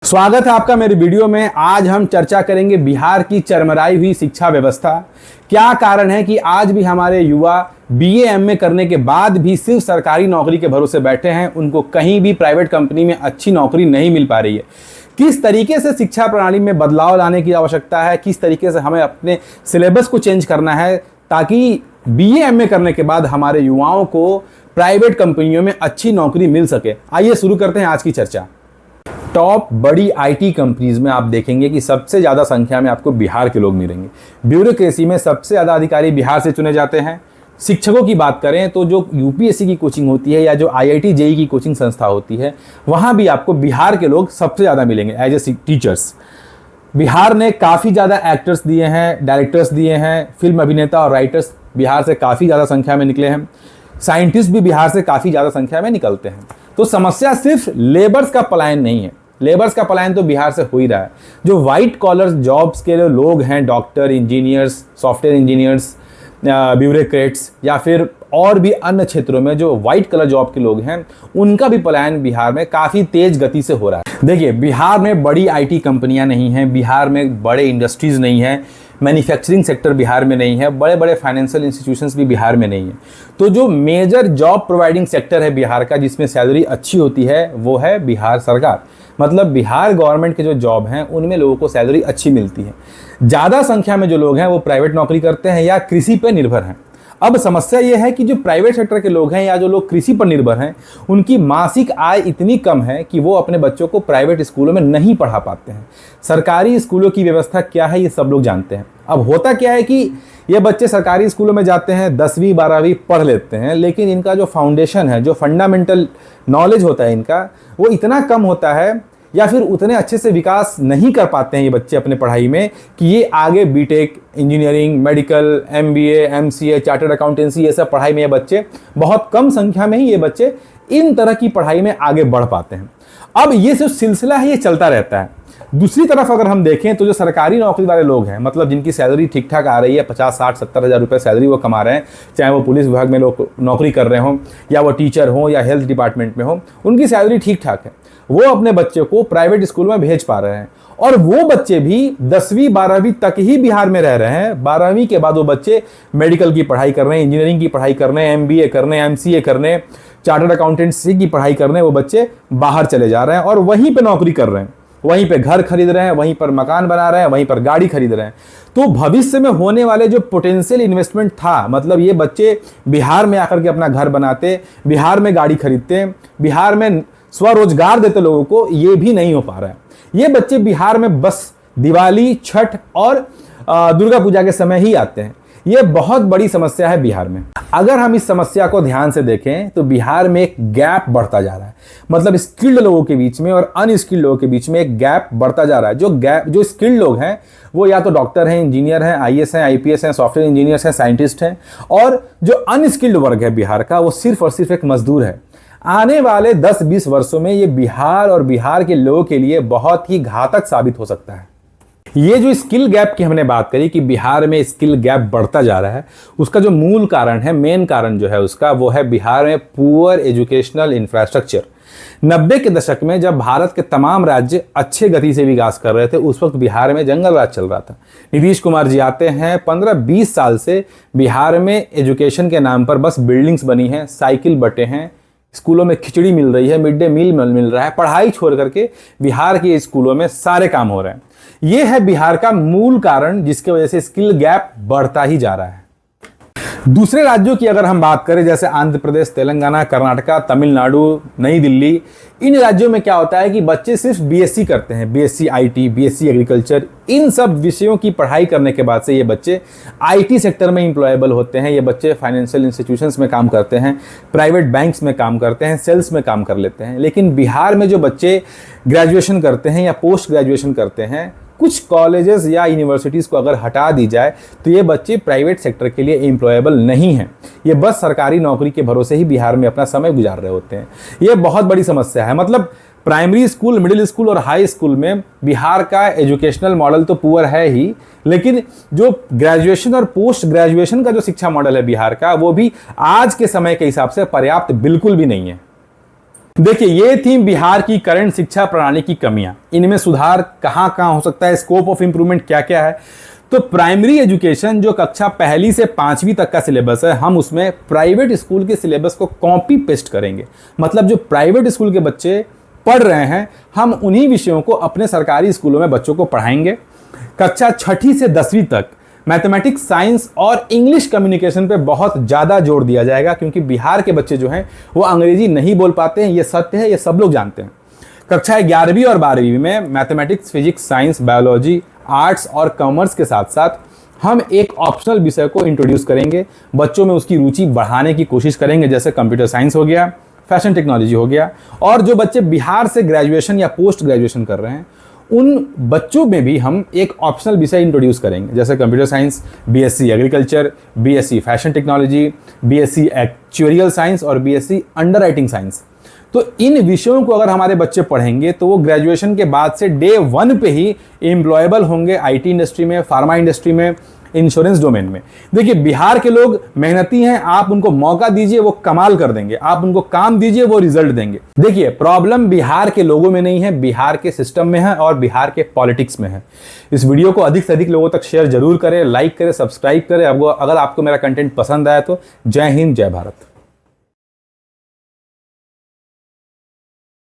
स्वागत है आपका मेरे वीडियो में। आज हम चर्चा करेंगे बिहार की चरमराई हुई शिक्षा व्यवस्था। क्या कारण है कि आज भी हमारे युवा बीए एमए करने के बाद भी सिर्फ सरकारी नौकरी के भरोसे बैठे हैं, उनको कहीं भी प्राइवेट कंपनी में अच्छी नौकरी नहीं मिल पा रही है। किस तरीके से शिक्षा प्रणाली में बदलाव लाने की आवश्यकता है, किस तरीके से हमें अपने सिलेबस को चेंज करना है ताकि बीए एमए करने के बाद हमारे युवाओं को प्राइवेट कंपनियों में अच्छी नौकरी मिल सके। आइए शुरू करते हैं आज की चर्चा। टॉप बड़ी आईटी कंपनीज में आप देखेंगे कि सबसे ज़्यादा संख्या में आपको बिहार के लोग मिलेंगे। ब्यूरोक्रेसी में सबसे ज़्यादा अधिकारी बिहार से चुने जाते हैं। शिक्षकों की बात करें तो जो यूपीएससी की कोचिंग होती है या जो आईआईटी जेईई की कोचिंग संस्था होती है, वहाँ भी आपको बिहार के लोग सबसे ज़्यादा मिलेंगे एज ए टीचर्स। बिहार ने काफ़ी ज़्यादा एक्टर्स दिए हैं, डायरेक्टर्स दिए हैं, फिल्म अभिनेता और राइटर्स बिहार से काफ़ी ज़्यादा संख्या में निकले हैं। साइंटिस्ट भी बिहार से काफ़ी ज़्यादा संख्या में निकलते हैं। तो समस्या सिर्फ लेबर्स का पलायन नहीं है, लेबर्स का पलायन तो बिहार से हो ही रहा है। जो वाइट कॉलर जॉब्स के लोग हैं, doctor, engineers, software engineers, bureaucrats या फिर और भी अन्य क्षेत्रों में जो वाइट कलर जॉब के लोग हैं, उनका भी पलायन बिहार में काफ़ी तेज गति से हो रहा है। देखिए, बिहार में बड़ी आईटी कंपनियां नहीं हैं, बिहार में बड़े इंडस्ट्रीज़ नहीं हैं, मैन्युफैक्चरिंग सेक्टर बिहार में नहीं है, बड़े बड़े फाइनेंशियल इंस्टीट्यूशंस भी बिहार में नहीं है। तो जो मेजर जॉब प्रोवाइडिंग सेक्टर है बिहार का, जिसमें सैलरी अच्छी होती है, वो है बिहार सरकार। मतलब बिहार गवर्नमेंट के जो जॉब हैं उनमें लोगों को सैलरी अच्छी मिलती है। ज़्यादा संख्या में जो लोग हैं वो प्राइवेट नौकरी करते हैं या कृषि पर निर्भर हैं। अब समस्या ये है कि जो प्राइवेट सेक्टर के लोग हैं या जो लोग कृषि पर निर्भर हैं, उनकी मासिक आय इतनी कम है कि वो अपने बच्चों को प्राइवेट स्कूलों में नहीं पढ़ा पाते हैं। सरकारी स्कूलों की व्यवस्था क्या है ये सब लोग जानते हैं। अब होता क्या है कि ये बच्चे सरकारी स्कूलों में जाते हैं, 10वीं 12वीं पढ़ लेते हैं, लेकिन इनका जो फाउंडेशन है, जो फंडामेंटल नॉलेज होता है इनका, वो इतना कम होता है या फिर उतने अच्छे से विकास नहीं कर पाते हैं ये बच्चे अपने पढ़ाई में कि ये आगे BTech, engineering, medical, MBA, MCA, chartered accountancy, ये सब पढ़ाई में ये बच्चे, बहुत कम संख्या में ही ये बच्चे इन तरह की पढ़ाई में आगे बढ़ पाते हैं। अब ये जो सिलसिला है ये चलता रहता है। दूसरी तरफ अगर हम देखें तो जो सरकारी नौकरी वाले लोग हैं, मतलब जिनकी सैलरी ठीक ठाक आ रही है, 50, 60, 70 हज़ार रुपये सैलरी वो कमा रहे हैं, चाहे वो पुलिस विभाग में लोग नौकरी कर रहे हों या वो टीचर हों या हेल्थ डिपार्टमेंट में हों, उनकी सैलरी ठीक ठाक है। वो अपने बच्चे को प्राइवेट स्कूल में भेज पा रहे हैं और वो बच्चे भी 10वीं 12वीं तक ही बिहार में रह रहे हैं। 12वीं के बाद वो बच्चे मेडिकल की पढ़ाई कर रहे हैं, इंजीनियरिंग की पढ़ाई कर रहे हैं, एमबीए कर रहे हैं, एमसीए कर रहे हैं, चार्टर्ड अकाउंटेंसी की पढ़ाई कर रहे हैं। वो बच्चे बाहर चले जा रहे हैं और वहीं पे नौकरी कर रहे हैं, वहीं पे घर खरीद रहे हैं, वहीं पर मकान बना रहे हैं, वहीं पर गाड़ी खरीद रहे हैं। तो भविष्य में होने वाले जो पोटेंशियल इन्वेस्टमेंट था, मतलब ये बच्चे बिहार में आकर के अपना घर बनाते, बिहार में गाड़ी खरीदते, बिहार में स्वरोजगार देते लोगों को, ये भी नहीं हो पा रहा है। ये बच्चे बिहार में बस दिवाली, छठ और दुर्गा पूजा के समय ही आते हैं। ये बहुत बड़ी समस्या है बिहार में। अगर हम इस समस्या को ध्यान से देखें तो बिहार में एक गैप बढ़ता जा रहा है। मतलब स्किल्ड लोगों के बीच में और अनस्किल्ड लोगों के बीच में एक गैप बढ़ता जा रहा है। जो स्किल्ड लोग हैं वो या तो डॉक्टर हैं, इंजीनियर हैं, आईएएस हैं, आईपीएस हैं, सॉफ्टवेयर इंजीनियर्स हैं, साइंटिस्ट हैं, और जो अनस्किल्ड वर्ग है बिहार का, वो सिर्फ और सिर्फ एक मजदूर है। आने वाले 10-20 वर्षों में ये बिहार और बिहार के लोगों के लिए बहुत ही घातक साबित हो सकता है। ये जो स्किल गैप की हमने बात करी कि बिहार में स्किल गैप बढ़ता जा रहा है, उसका जो मूल कारण है, मेन कारण जो है उसका, वो है बिहार में पुअर एजुकेशनल इंफ्रास्ट्रक्चर। 90 के दशक में जब भारत के तमाम राज्य अच्छे गति से विकास कर रहे थे, उस वक्त बिहार में जंगल राज चल रहा था। नीतीश कुमार जी आते हैं, 15-20 साल से बिहार में एजुकेशन के नाम पर बस बिल्डिंग्स बनी हैं, साइकिल बटे हैं, स्कूलों में खिचड़ी मिल रही है, मिड डे मील मिल रहा है, पढ़ाई छोड़ करके बिहार के स्कूलों में सारे काम हो रहे हैं। यह है बिहार का मूल कारण, जिसकी वजह से स्किल गैप बढ़ता ही जा रहा है। दूसरे राज्यों की अगर हम बात करें, जैसे आंध्र प्रदेश, तेलंगाना, कर्नाटका, तमिलनाडु, नई दिल्ली, इन राज्यों में क्या होता है कि बच्चे सिर्फ बीएससी करते हैं, बीएससी आईटी, बीएससी एग्रीकल्चर, इन सब विषयों की पढ़ाई करने के बाद से ये बच्चे आईटी सेक्टर में एम्प्लॉयबल होते हैं। ये बच्चे फाइनेंशियल इंस्टीट्यूशंस में काम करते हैं, प्राइवेट बैंक्स में काम करते हैं, सेल्स में काम कर लेते हैं। लेकिन बिहार में जो बच्चे ग्रेजुएशन करते हैं या पोस्ट ग्रेजुएशन करते हैं, कुछ कॉलेजेस या यूनिवर्सिटीज़ को अगर हटा दी जाए तो ये बच्चे प्राइवेट सेक्टर के लिए एम्प्लॉयबल नहीं हैं। ये बस सरकारी नौकरी के भरोसे ही बिहार में अपना समय गुजार रहे होते हैं। ये बहुत बड़ी समस्या है। मतलब प्राइमरी स्कूल, मिडिल स्कूल और हाई स्कूल में बिहार का एजुकेशनल मॉडल तो पुअर है ही, लेकिन जो ग्रेजुएशन और पोस्ट ग्रेजुएशन का जो शिक्षा मॉडल है बिहार का, वो भी आज के समय के हिसाब से पर्याप्त बिल्कुल भी नहीं है। देखिए, ये थी बिहार की करंट शिक्षा प्रणाली की कमियां। इनमें सुधार कहां कहां हो सकता है, स्कोप ऑफ इंप्रूवमेंट क्या क्या है। तो प्राइमरी एजुकेशन जो कक्षा पहली से पांचवी तक का सिलेबस है, हम उसमें प्राइवेट स्कूल के सिलेबस को कॉपी पेस्ट करेंगे। मतलब जो प्राइवेट स्कूल के बच्चे पढ़ रहे हैं, हम उन्हीं विषयों को अपने सरकारी स्कूलों में बच्चों को पढ़ाएंगे। कक्षा छठी से 10वीं तक मैथमेटिक्स, साइंस और इंग्लिश कम्युनिकेशन पे बहुत ज़्यादा जोर दिया जाएगा, क्योंकि बिहार के बच्चे जो हैं वो अंग्रेजी नहीं बोल पाते हैं। ये सत्य है, ये सब लोग जानते हैं। कक्षा 11वीं और 12वीं में mathematics, physics, science, biology, arts और कॉमर्स के साथ साथ हम एक ऑप्शनल विषय को इंट्रोड्यूस करेंगे। बच्चों में उसकी रुचि बढ़ाने की कोशिश करेंगे, जैसे कंप्यूटर साइंस हो गया, फैशन टेक्नोलॉजी हो गया। और जो बच्चे बिहार से ग्रेजुएशन या पोस्ट ग्रेजुएशन कर रहे हैं, उन बच्चों में भी हम एक ऑप्शनल विषय इंट्रोड्यूस करेंगे, जैसे computer science, BSc agriculture, BSc fashion technology, BSc actuarial science और बीएससी अंडर राइटिंग साइंस। तो इन विषयों को अगर हमारे बच्चे पढ़ेंगे तो वो ग्रेजुएशन के बाद से डे 1 पे ही एम्प्लॉयबल होंगे आईटी इंडस्ट्री में, फार्मा इंडस्ट्री में, इंश्योरेंस डोमेन में। देखिए, बिहार के लोग मेहनती हैं, आप उनको मौका दीजिए वो कमाल कर देंगे, आप उनको काम दीजिए वो रिजल्ट देंगे। देखिए, प्रॉब्लम बिहार के लोगों में नहीं है, बिहार के सिस्टम में है और बिहार के पॉलिटिक्स में है। इस वीडियो को अधिक से अधिक लोगों तक शेयर जरूर करें, लाइक करें, सब्सक्राइब करें। अगर आपको मेरा कंटेंट पसंद आया तो जय हिंद, जय भारत।